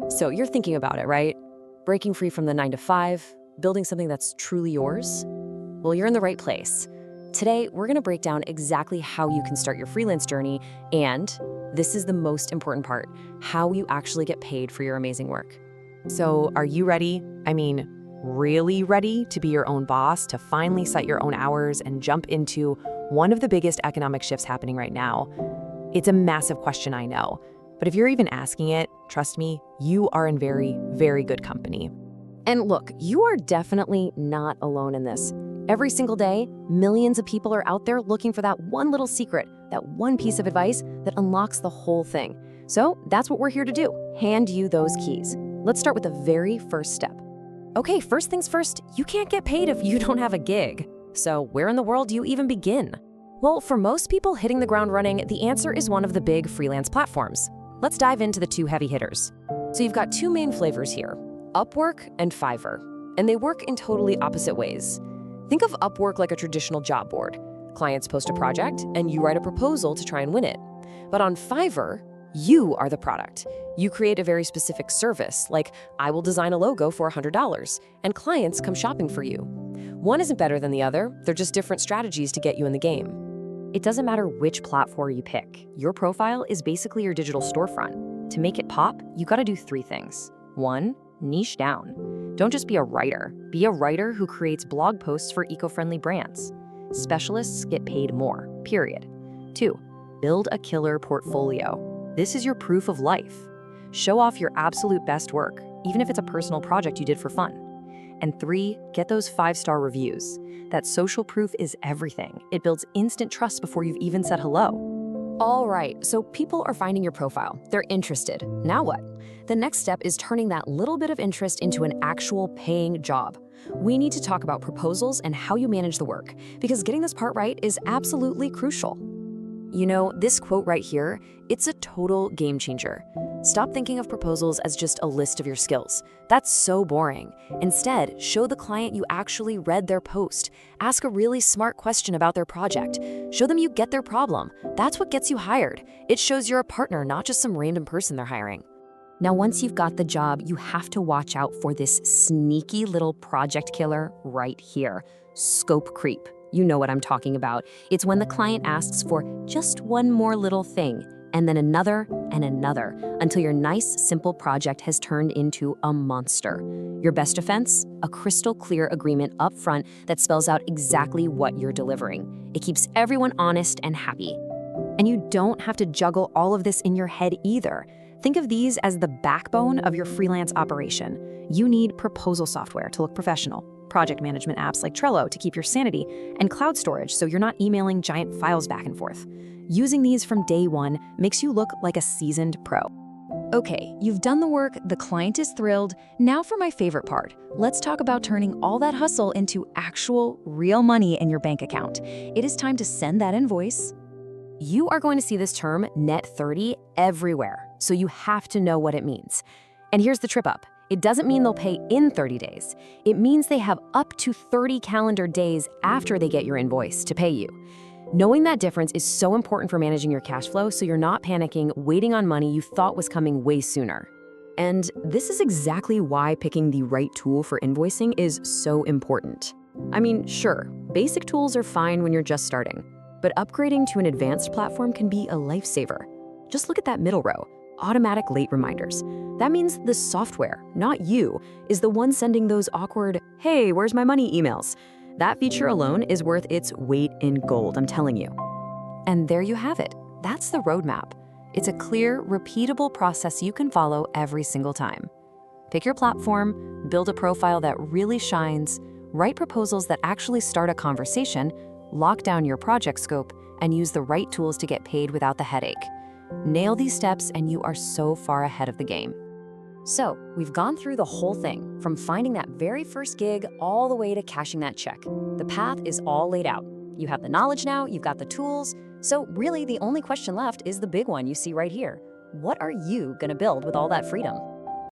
So you're thinking about it, right? Breaking free from the 9 to 5, building something that's truly yours? Well, you're in the right place. Today, we're gonna break down exactly how you can start your freelance journey, and this is the most important part, how you actually get paid for your amazing work. So, are you ready? Really ready to be your own boss, to finally set your own hours and jump into one of the biggest economic shifts happening right now? It's a massive question, I know. But if you're even asking it, trust me, you are in very, very good company. And look, you are definitely not alone in this. Every single day, millions of people are out there looking for that one little secret, that one piece of advice that unlocks the whole thing. So that's what we're here to do, hand you those keys. Let's start with the very first step. Okay, first things first, you can't get paid if you don't have a gig. So where in the world do you even begin? Well, for most people hitting the ground running, the answer is one of the big freelance platforms. Let's dive into the two heavy hitters. So you've got two main flavors here, Upwork and Fiverr, and they work in totally opposite ways. Think of Upwork like a traditional job board. Clients post a project, and you write a proposal to try and win it. But on Fiverr, you are the product. You create a very specific service, like I will design a logo for $100, and clients come shopping for you. One isn't better than the other, they're just different strategies to get you in the game. It doesn't matter which platform you pick. Your profile is basically your digital storefront. To make it pop, you gotta do three things. 1, niche down. Don't just be a writer. Be a writer who creates blog posts for eco-friendly brands. Specialists get paid more, period. 2, build a killer portfolio. This is your proof of life. Show off your absolute best work, even if it's a personal project you did for fun. And 3, get those 5-star reviews. That social proof is everything. It builds instant trust before you've even said hello. All right, so people are finding your profile. They're interested. Now what? The next step is turning that little bit of interest into an actual paying job. We need to talk about proposals and how you manage the work, because getting this part right is absolutely crucial. You know, this quote right here, it's a total game changer. Stop thinking of proposals as just a list of your skills. That's so boring. Instead, show the client you actually read their post. Ask a really smart question about their project. Show them you get their problem. That's what gets you hired. It shows you're a partner, not just some random person they're hiring. Now, once you've got the job, you have to watch out for this sneaky little project killer right here, scope creep. You know what I'm talking about. It's when the client asks for just one more little thing, and then another and another, until your nice, simple project has turned into a monster. Your best defense? A crystal clear agreement up front that spells out exactly what you're delivering. It keeps everyone honest and happy. And you don't have to juggle all of this in your head either. Think of these as the backbone of your freelance operation. You need proposal software to look professional, project management apps like Trello to keep your sanity, and cloud storage so you're not emailing giant files back and forth. Using these from day one makes you look like a seasoned pro. Okay, you've done the work, the client is thrilled. Now for my favorite part. Let's talk about turning all that hustle into actual, real money in your bank account. It is time to send that invoice. You are going to see this term, net 30, everywhere, so you have to know what it means. And here's the trip up. It doesn't mean they'll pay in 30 days. It means they have up to 30 calendar days after they get your invoice to pay you. Knowing that difference is so important for managing your cash flow so you're not panicking, waiting on money you thought was coming way sooner. And this is exactly why picking the right tool for invoicing is so important. I mean, sure, basic tools are fine when you're just starting, but upgrading to an advanced platform can be a lifesaver. Just look at that middle row. Automatic late reminders. That means the software, not you, is the one sending those awkward, "Hey, where's my money?" emails. That feature alone is worth its weight in gold, I'm telling you. And there you have it. That's the roadmap. It's a clear, repeatable process you can follow every single time. Pick your platform, build a profile that really shines, write proposals that actually start a conversation, lock down your project scope, and use the right tools to get paid without the headache. Nail these steps and you are so far ahead of the game. So, we've gone through the whole thing, from finding that very first gig all the way to cashing that check. The path is all laid out. You have the knowledge now, you've got the tools, so really the only question left is the big one you see right here. What are you gonna build with all that freedom?